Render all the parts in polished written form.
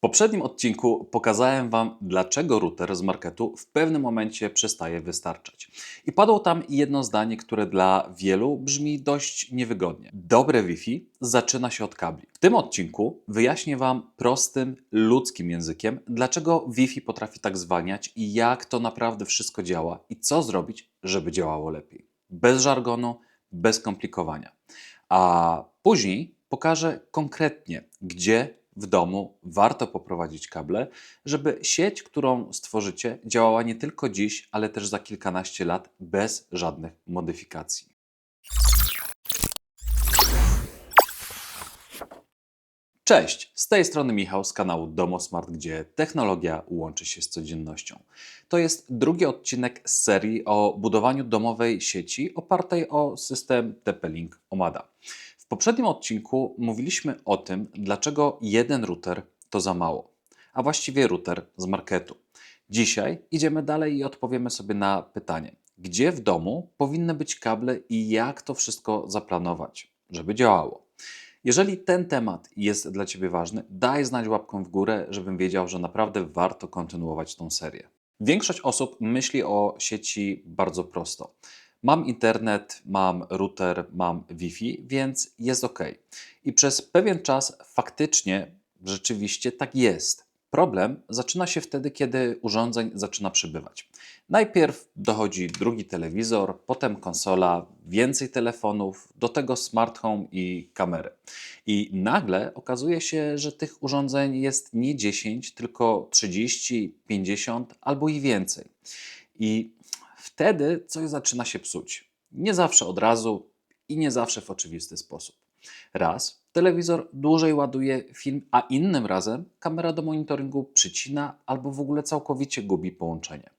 poprzednim odcinku pokazałem Wam, dlaczego router z marketu w pewnym momencie przestaje wystarczać. I padło tam jedno zdanie, które dla wielu brzmi dość niewygodnie. Dobre Wi-Fi zaczyna się od kabli. W tym odcinku wyjaśnię Wam prostym, ludzkim językiem, dlaczego Wi-Fi potrafi tak zwalniać i jak to naprawdę wszystko działa i co zrobić, żeby działało lepiej. Bez żargonu, bez komplikowania. A później pokażę konkretnie, gdzie w domu warto poprowadzić kable, żeby sieć, którą stworzycie, działała nie tylko dziś, ale też za kilkanaście lat bez żadnych modyfikacji. Cześć, z tej strony Michał z kanału Domosmart, gdzie technologia łączy się z codziennością. To jest drugi odcinek z serii o budowaniu domowej sieci opartej o system TP-Link Omada. W poprzednim odcinku mówiliśmy o tym, dlaczego jeden router to za mało, a właściwie router z marketu. Dzisiaj idziemy dalej i odpowiemy sobie na pytanie, gdzie w domu powinny być kable i jak to wszystko zaplanować, żeby działało. Jeżeli ten temat jest dla Ciebie ważny, daj znać łapką w górę, żebym wiedział, że naprawdę warto kontynuować tą serię. Większość osób myśli o sieci bardzo prosto. Mam internet, mam router, mam Wi-Fi, więc jest ok. I przez pewien czas faktycznie, rzeczywiście tak jest. Problem zaczyna się wtedy, kiedy urządzeń zaczyna przybywać. Najpierw dochodzi drugi telewizor, potem konsola, więcej telefonów, do tego smart home i kamery. I nagle okazuje się, że tych urządzeń jest nie 10, tylko 30, 50 albo i więcej. I wtedy coś zaczyna się psuć. Nie zawsze od razu i nie zawsze w oczywisty sposób. Raz, telewizor dłużej ładuje film, a innym razem kamera do monitoringu przycina albo w ogóle całkowicie gubi połączenie.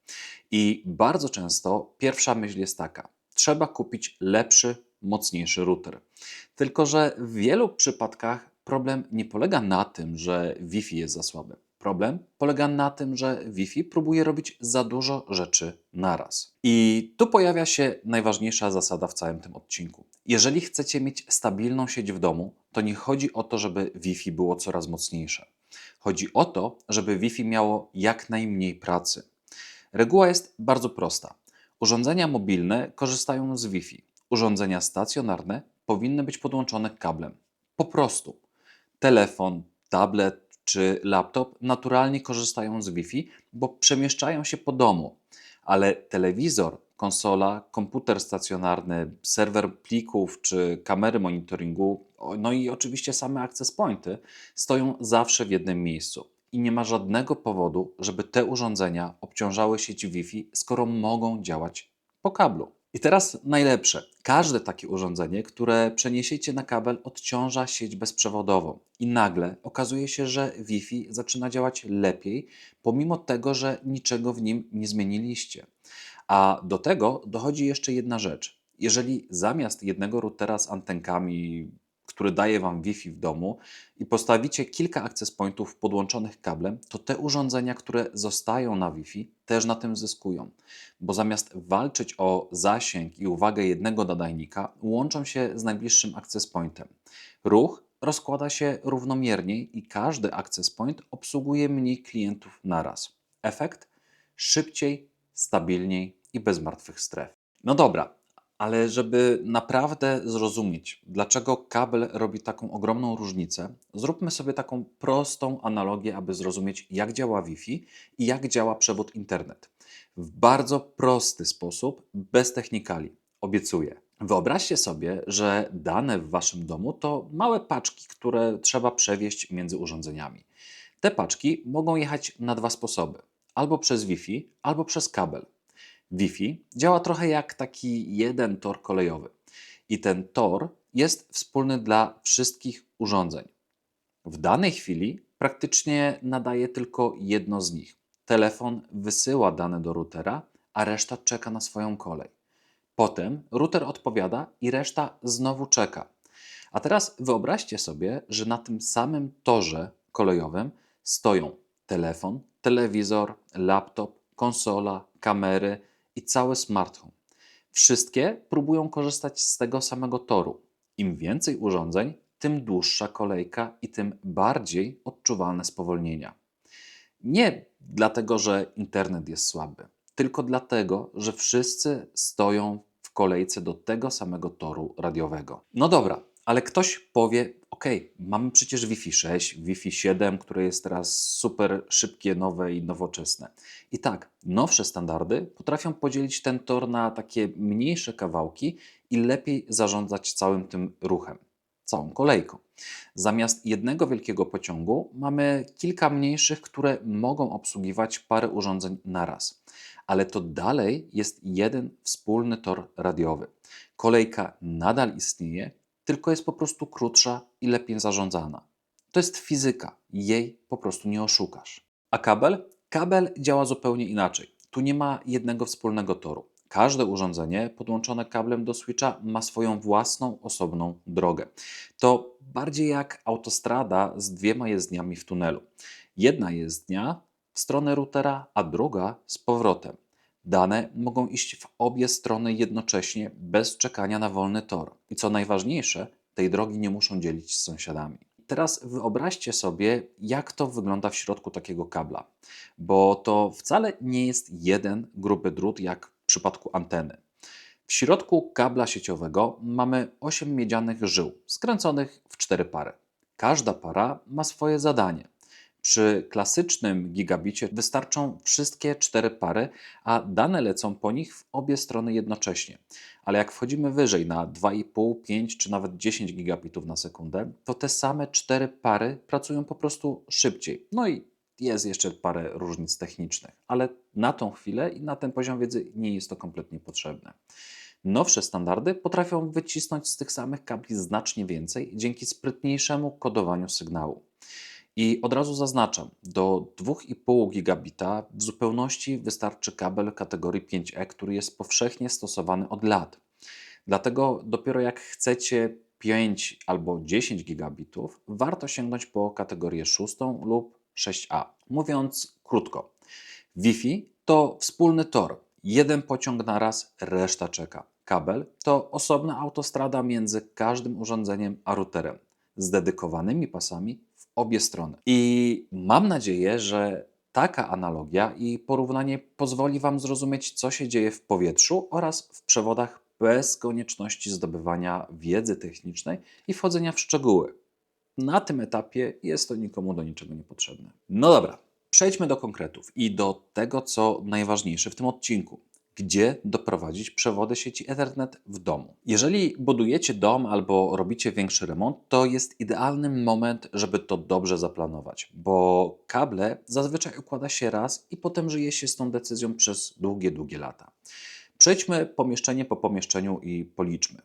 I bardzo często pierwsza myśl jest taka: trzeba kupić lepszy, mocniejszy router. Tylko że w wielu przypadkach problem nie polega na tym, że Wi-Fi jest za słabe. Problem polega na tym, że Wi-Fi próbuje robić za dużo rzeczy naraz. I tu pojawia się najważniejsza zasada w całym tym odcinku. Jeżeli chcecie mieć stabilną sieć w domu, to nie chodzi o to, żeby Wi-Fi było coraz mocniejsze. Chodzi o to, żeby Wi-Fi miało jak najmniej pracy. Reguła jest bardzo prosta. Urządzenia mobilne korzystają z Wi-Fi. Urządzenia stacjonarne powinny być podłączone kablem. Po prostu. Telefon, tablet czy laptop naturalnie korzystają z Wi-Fi, bo przemieszczają się po domu. Ale telewizor, konsola, komputer stacjonarny, serwer plików czy kamery monitoringu, no i oczywiście same access pointy stoją zawsze w jednym miejscu. I nie ma żadnego powodu, żeby te urządzenia obciążały sieć Wi-Fi, skoro mogą działać po kablu. I teraz najlepsze. Każde takie urządzenie, które przeniesiecie na kabel, odciąża sieć bezprzewodową. I nagle okazuje się, że Wi-Fi zaczyna działać lepiej, pomimo tego, że niczego w nim nie zmieniliście. A do tego dochodzi jeszcze jedna rzecz. Jeżeli zamiast jednego routera z antenkami, który daje Wam Wi-Fi w domu, i postawicie kilka access pointów podłączonych kablem, to te urządzenia, które zostają na Wi-Fi, też na tym zyskują. Bo zamiast walczyć o zasięg i uwagę jednego nadajnika, łączą się z najbliższym access pointem. Ruch rozkłada się równomierniej i każdy access point obsługuje mniej klientów naraz. Efekt? Szybciej, stabilniej i bez martwych stref. No dobra, ale żeby naprawdę zrozumieć, dlaczego kabel robi taką ogromną różnicę, zróbmy sobie taką prostą analogię, aby zrozumieć, jak działa Wi-Fi i jak działa przewód internet. W bardzo prosty sposób, bez technikali. Obiecuję. Wyobraźcie sobie, że dane w Waszym domu to małe paczki, które trzeba przewieźć między urządzeniami. Te paczki mogą jechać na dwa sposoby: albo przez Wi-Fi, albo przez kabel. Wi-Fi działa trochę jak taki jeden tor kolejowy. I ten tor jest wspólny dla wszystkich urządzeń. W danej chwili praktycznie nadaje tylko jedno z nich. Telefon wysyła dane do routera, a reszta czeka na swoją kolej. Potem router odpowiada i reszta znowu czeka. A teraz wyobraźcie sobie, że na tym samym torze kolejowym stoją telefon, telewizor, laptop, konsola, kamery i cały smart home. Wszystkie próbują korzystać z tego samego toru. Im więcej urządzeń, tym dłuższa kolejka i tym bardziej odczuwalne spowolnienia. Nie dlatego, że internet jest słaby, tylko dlatego, że wszyscy stoją w kolejce do tego samego toru radiowego. No dobra, ale ktoś powie, ok, mamy przecież Wi-Fi 6, Wi-Fi 7, które jest teraz super szybkie, nowe i nowoczesne. I tak, nowsze standardy potrafią podzielić ten tor na takie mniejsze kawałki i lepiej zarządzać całym tym ruchem, całą kolejką. Zamiast jednego wielkiego pociągu mamy kilka mniejszych, które mogą obsługiwać parę urządzeń naraz. Ale to dalej jest jeden wspólny tor radiowy. Kolejka nadal istnieje, tylko jest po prostu krótsza i lepiej zarządzana. To jest fizyka, jej po prostu nie oszukasz. A kabel? Kabel działa zupełnie inaczej. Tu nie ma jednego wspólnego toru. Każde urządzenie podłączone kablem do switcha ma swoją własną, osobną drogę. To bardziej jak autostrada z dwiema jezdniami w tunelu. Jedna jezdnia w stronę routera, a druga z powrotem. Dane mogą iść w obie strony jednocześnie, bez czekania na wolny tor. I co najważniejsze, tej drogi nie muszą dzielić z sąsiadami. Teraz wyobraźcie sobie, jak to wygląda w środku takiego kabla, bo to wcale nie jest jeden gruby drut jak w przypadku anteny. W środku kabla sieciowego mamy 8 miedzianych żył, skręconych w 4 pary. Każda para ma swoje zadanie. Przy klasycznym gigabicie wystarczą wszystkie 4 pary, a dane lecą po nich w obie strony jednocześnie. Ale jak wchodzimy wyżej na 2,5, 5 czy nawet 10 gigabitów na sekundę, to te same 4 pary pracują po prostu szybciej. No i jest jeszcze parę różnic technicznych, ale na tą chwilę i na ten poziom wiedzy nie jest to kompletnie potrzebne. Nowsze standardy potrafią wycisnąć z tych samych kabli znacznie więcej dzięki sprytniejszemu kodowaniu sygnału. I od razu zaznaczam, do 2,5 gigabita w zupełności wystarczy kabel kategorii 5E, który jest powszechnie stosowany od lat. Dlatego dopiero jak chcecie 5 albo 10 gigabitów, warto sięgnąć po kategorię 6 lub 6A. Mówiąc krótko, Wi-Fi to wspólny tor. Jeden pociąg na raz, reszta czeka. Kabel to osobna autostrada między każdym urządzeniem a routerem z dedykowanymi pasami w obie strony. I mam nadzieję, że taka analogia i porównanie pozwoli Wam zrozumieć, co się dzieje w powietrzu oraz w przewodach bez konieczności zdobywania wiedzy technicznej i wchodzenia w szczegóły. Na tym etapie jest to nikomu do niczego niepotrzebne. No dobra, przejdźmy do konkretów i do tego, co najważniejsze w tym odcinku. Gdzie doprowadzić przewody sieci Ethernet w domu? Jeżeli budujecie dom albo robicie większy remont, to jest idealny moment, żeby to dobrze zaplanować, bo kable zazwyczaj układa się raz i potem żyje się z tą decyzją przez długie, długie lata. Przejdźmy pomieszczenie po pomieszczeniu i policzmy.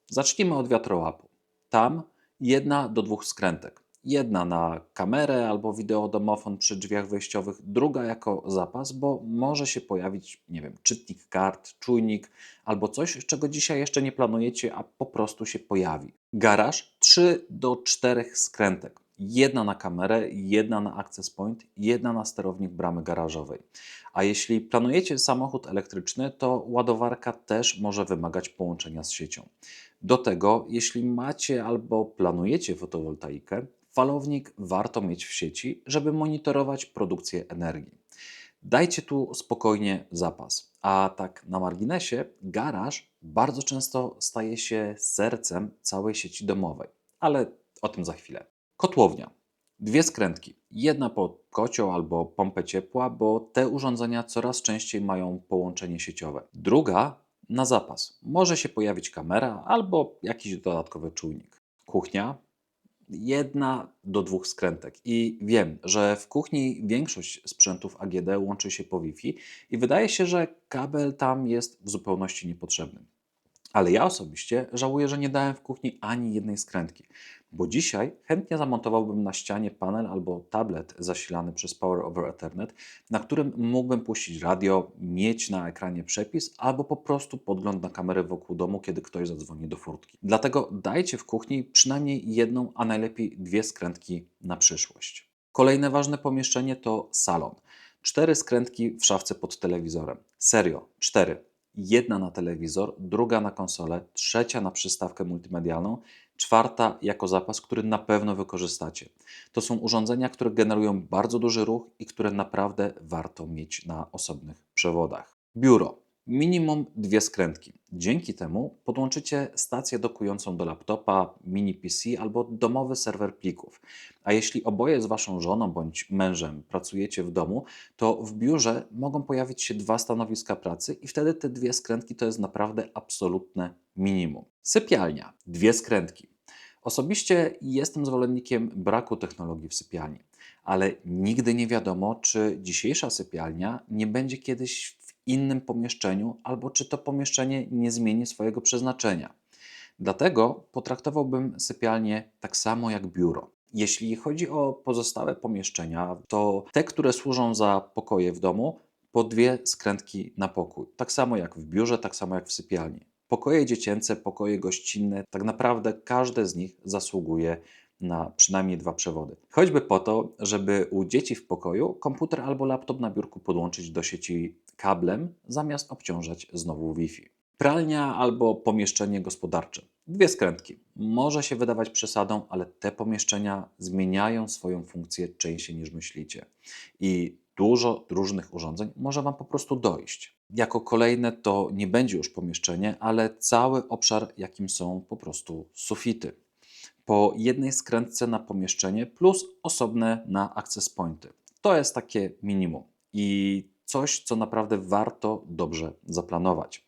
Zacznijmy od wiatrołapu. Tam 1 do 2 skrętek. Jedna na kamerę albo wideodomofon przy drzwiach wejściowych, druga jako zapas, bo może się pojawić, nie wiem, czytnik kart, czujnik albo coś, czego dzisiaj jeszcze nie planujecie, a po prostu się pojawi. Garaż 3 do 4 skrętek. Jedna na kamerę, jedna na access point, jedna na sterownik bramy garażowej. A jeśli planujecie samochód elektryczny, to ładowarka też może wymagać połączenia z siecią. Do tego, jeśli macie albo planujecie fotowoltaikę, falownik warto mieć w sieci, żeby monitorować produkcję energii. Dajcie tu spokojnie zapas. A tak na marginesie, garaż bardzo często staje się sercem całej sieci domowej, ale o tym za chwilę. Kotłownia. 2 skrętki. Jedna pod kocioł albo pompę ciepła, bo te urządzenia coraz częściej mają połączenie sieciowe. Druga na zapas. Może się pojawić kamera albo jakiś dodatkowy czujnik. Kuchnia. 1 do 2 skrętek. I wiem, że w kuchni większość sprzętów AGD łączy się po Wi-Fi i wydaje się, że kabel tam jest w zupełności niepotrzebny. Ale ja osobiście żałuję, że nie dałem w kuchni ani jednej skrętki, bo dzisiaj chętnie zamontowałbym na ścianie panel albo tablet zasilany przez Power over Ethernet, na którym mógłbym puścić radio, mieć na ekranie przepis albo po prostu podgląd na kamerę wokół domu, kiedy ktoś zadzwoni do furtki. Dlatego dajcie w kuchni przynajmniej jedną, a najlepiej 2 skrętki na przyszłość. Kolejne ważne pomieszczenie to salon. 4 skrętki w szafce pod telewizorem. Serio, 4. jedna na telewizor, druga na konsolę, trzecia na przystawkę multimedialną, czwarta jako zapas, który na pewno wykorzystacie. To są urządzenia, które generują bardzo duży ruch i które naprawdę warto mieć na osobnych przewodach. Biuro. Minimum 2 skrętki. Dzięki temu podłączycie stację dokującą do laptopa, mini PC albo domowy serwer plików. A jeśli oboje z Waszą żoną bądź mężem pracujecie w domu, to w biurze mogą pojawić się 2 stanowiska pracy i wtedy te 2 skrętki to jest naprawdę absolutne minimum. Sypialnia. 2 skrętki. Osobiście jestem zwolennikiem braku technologii w sypialni, ale nigdy nie wiadomo, czy dzisiejsza sypialnia nie będzie kiedyś w innym pomieszczeniu, albo czy to pomieszczenie nie zmieni swojego przeznaczenia. Dlatego potraktowałbym sypialnię tak samo jak biuro. Jeśli chodzi o pozostałe pomieszczenia, to te, które służą za pokoje w domu, po 2 skrętki na pokój. Tak samo jak w biurze, tak samo jak w sypialni. Pokoje dziecięce, pokoje gościnne, tak naprawdę każde z nich zasługuje na przynajmniej 2 przewody. Choćby po to, żeby u dzieci w pokoju komputer albo laptop na biurku podłączyć do sieci kablem, zamiast obciążać znowu Wi-Fi. Pralnia albo pomieszczenie gospodarcze. 2 skrętki. Może się wydawać przesadą, ale te pomieszczenia zmieniają swoją funkcję częściej niż myślicie. I dużo różnych urządzeń może Wam po prostu dojść. Jako kolejne to nie będzie już pomieszczenie, ale cały obszar, jakim są po prostu sufity. Po 1 skrętce na pomieszczenie plus osobne na access pointy. To jest takie minimum i coś, co naprawdę warto dobrze zaplanować.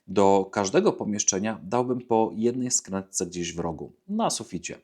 Do każdego pomieszczenia dałbym po 1 skrętce gdzieś w rogu, na suficie.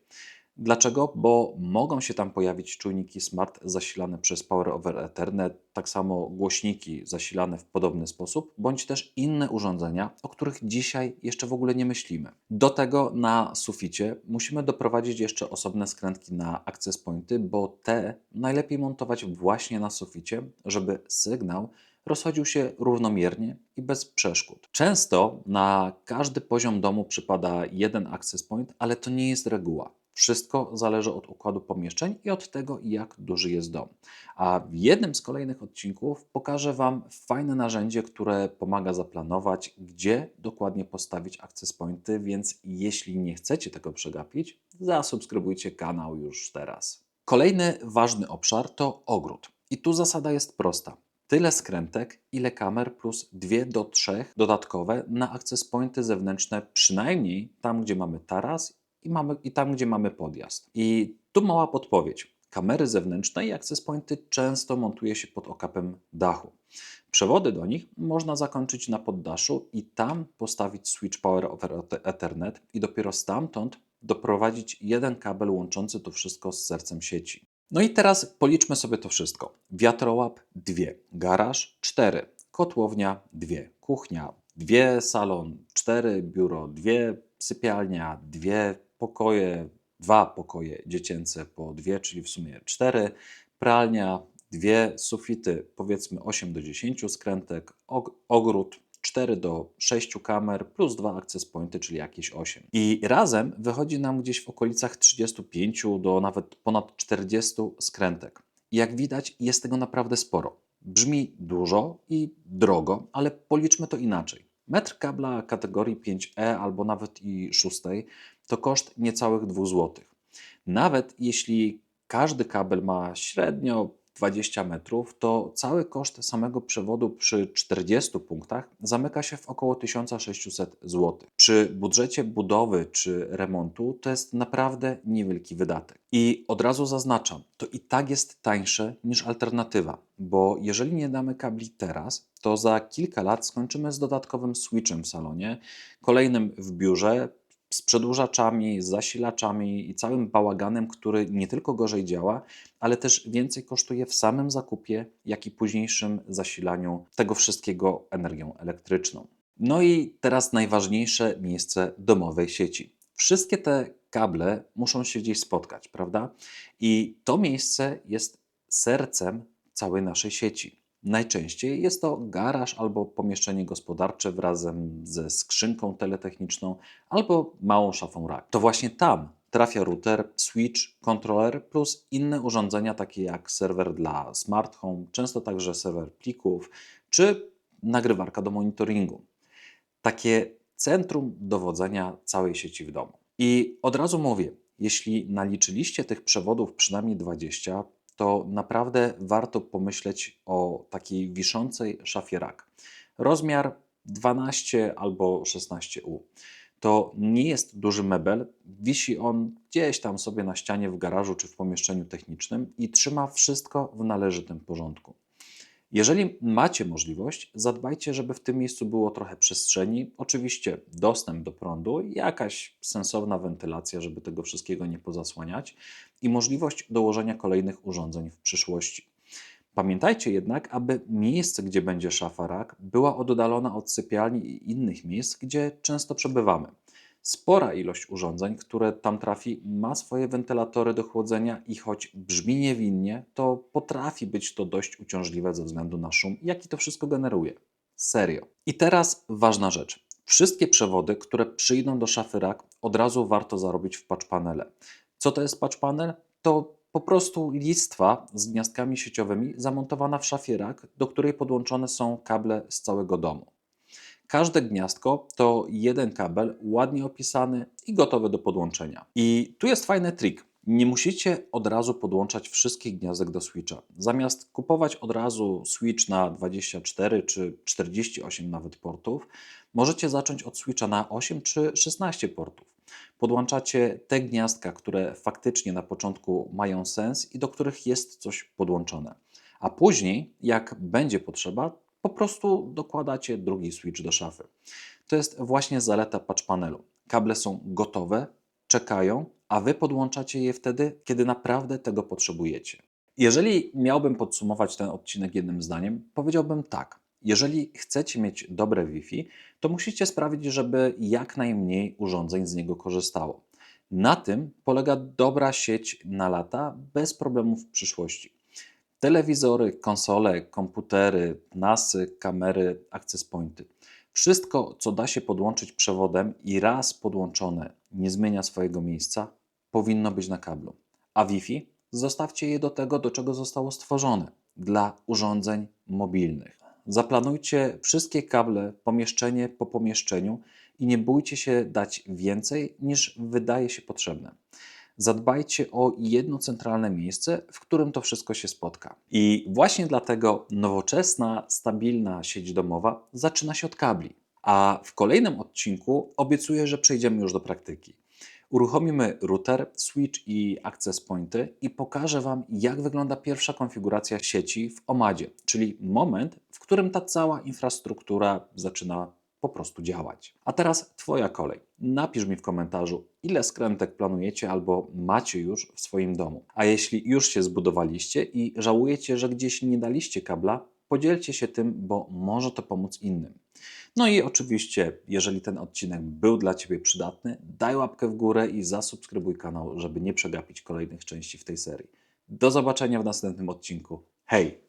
Dlaczego? Bo mogą się tam pojawić czujniki smart zasilane przez Power over Ethernet, tak samo głośniki zasilane w podobny sposób, bądź też inne urządzenia, o których dzisiaj jeszcze w ogóle nie myślimy. Do tego na suficie musimy doprowadzić jeszcze osobne skrętki na access pointy, bo te najlepiej montować właśnie na suficie, żeby sygnał rozchodził się równomiernie i bez przeszkód. Często na każdy poziom domu przypada jeden access point, ale to nie jest reguła. Wszystko zależy od układu pomieszczeń i od tego, jak duży jest dom. A w jednym z kolejnych odcinków pokażę Wam fajne narzędzie, które pomaga zaplanować, gdzie dokładnie postawić access pointy, więc jeśli nie chcecie tego przegapić, zasubskrybujcie kanał już teraz. Kolejny ważny obszar to ogród. I tu zasada jest prosta. Tyle skrętek, ile kamer plus 2 do 3 dodatkowe na access pointy zewnętrzne, przynajmniej tam, gdzie mamy taras i tam, gdzie mamy podjazd. I tu mała podpowiedź. Kamery zewnętrzne i access pointy często montuje się pod okapem dachu. Przewody do nich można zakończyć na poddaszu i tam postawić switch Power over Ethernet i dopiero stamtąd doprowadzić jeden kabel łączący to wszystko z sercem sieci. No i teraz policzmy sobie to wszystko. Wiatrołap 2, garaż 4, kotłownia 2, kuchnia 2, salon 4, biuro 2, sypialnia 2, pokoje 2 pokoje dziecięce po 2, czyli w sumie 4, pralnia 2, sufity powiedzmy 8 do 10 skrętek, ogród 4 do 6 kamer plus 2 access pointy, czyli jakieś 8. I razem wychodzi nam gdzieś w okolicach 35 do nawet ponad 40 skrętek. I jak widać, jest tego naprawdę sporo. Brzmi dużo i drogo, ale policzmy to inaczej. Metr kabla kategorii 5E albo nawet i 6 to koszt niecałych 2 zł. Nawet jeśli każdy kabel ma średnio 20 metrów, to cały koszt samego przewodu przy 40 punktach zamyka się w około 1600 zł. Przy budżecie budowy czy remontu to jest naprawdę niewielki wydatek. I od razu zaznaczam, to i tak jest tańsze niż alternatywa, bo jeżeli nie damy kabli teraz, to za kilka lat skończymy z dodatkowym switchem w salonie, kolejnym w biurze, z przedłużaczami, z zasilaczami i całym bałaganem, który nie tylko gorzej działa, ale też więcej kosztuje w samym zakupie, jak i późniejszym zasilaniu tego wszystkiego energią elektryczną. No i teraz najważniejsze miejsce domowej sieci. Wszystkie te kable muszą się gdzieś spotkać, prawda? I to miejsce jest sercem całej naszej sieci. Najczęściej jest to garaż albo pomieszczenie gospodarcze razem ze skrzynką teletechniczną albo małą szafą rack. To właśnie tam trafia router, switch, kontroler plus inne urządzenia takie jak serwer dla smart home, często także serwer plików czy nagrywarka do monitoringu. takie centrum dowodzenia całej sieci w domu. I od razu mówię, jeśli naliczyliście tych przewodów przynajmniej 20, to naprawdę warto pomyśleć o takiej wiszącej szafie rack. Rozmiar 12 albo 16U. To nie jest duży mebel, wisi on gdzieś tam sobie na ścianie w garażu czy w pomieszczeniu technicznym i trzyma wszystko w należytym porządku. Jeżeli macie możliwość, zadbajcie, żeby w tym miejscu było trochę przestrzeni, oczywiście dostęp do prądu, jakaś sensowna wentylacja, żeby tego wszystkiego nie pozasłaniać i możliwość dołożenia kolejnych urządzeń w przyszłości. Pamiętajcie jednak, aby miejsce, gdzie będzie szafa rack, była oddalona od sypialni i innych miejsc, gdzie często przebywamy. Spora ilość urządzeń, które tam trafi, ma swoje wentylatory do chłodzenia i choć brzmi niewinnie, to potrafi być to dość uciążliwe ze względu na szum, jaki to wszystko generuje. Serio. I teraz ważna rzecz. Wszystkie przewody, które przyjdą do szafy rack, od razu warto zarobić w patch panele. Co to jest patch panel? To po prostu listwa z gniazdkami sieciowymi zamontowana w szafie rack, do której podłączone są kable z całego domu. Każde gniazdko to jeden kabel ładnie opisany i gotowy do podłączenia. I tu jest fajny trik. Nie musicie od razu podłączać wszystkich gniazdek do switcha. Zamiast kupować od razu switch na 24 czy 48 nawet portów, możecie zacząć od switcha na 8 czy 16 portów. Podłączacie te gniazdka, które faktycznie na początku mają sens i do których jest coś podłączone. A później, jak będzie potrzeba, po prostu dokładacie drugi switch do szafy. To jest właśnie zaleta patch panelu. Kable są gotowe, czekają, a Wy podłączacie je wtedy, kiedy naprawdę tego potrzebujecie. Jeżeli miałbym podsumować ten odcinek jednym zdaniem, powiedziałbym tak. Jeżeli chcecie mieć dobre Wi-Fi, to musicie sprawić, żeby jak najmniej urządzeń z niego korzystało. Na tym polega dobra sieć na lata bez problemów w przyszłości. Telewizory, konsole, komputery, NASy, kamery, access pointy. Wszystko, co da się podłączyć przewodem i raz podłączone nie zmienia swojego miejsca, powinno być na kablu. A Wi-Fi zostawcie je do tego, do czego zostało stworzone dla urządzeń mobilnych. Zaplanujcie wszystkie kable pomieszczenie po pomieszczeniu i nie bójcie się dać więcej niż wydaje się potrzebne. Zadbajcie o jedno centralne miejsce, w którym to wszystko się spotka. I właśnie dlatego nowoczesna, stabilna sieć domowa zaczyna się od kabli. A w kolejnym odcinku obiecuję, że przejdziemy już do praktyki. Uruchomimy router, switch i access pointy i pokażę Wam, jak wygląda pierwsza konfiguracja sieci w Omadzie, czyli moment, w którym ta cała infrastruktura zaczyna po prostu działać. A teraz Twoja kolej. Napisz mi w komentarzu, ile skrętek planujecie albo macie już w swoim domu. A jeśli już się zbudowaliście i żałujecie, że gdzieś nie daliście kabla, podzielcie się tym, bo może to pomóc innym. No i oczywiście, jeżeli ten odcinek był dla Ciebie przydatny, daj łapkę w górę i zasubskrybuj kanał, żeby nie przegapić kolejnych części w tej serii. Do zobaczenia w następnym odcinku. Hej!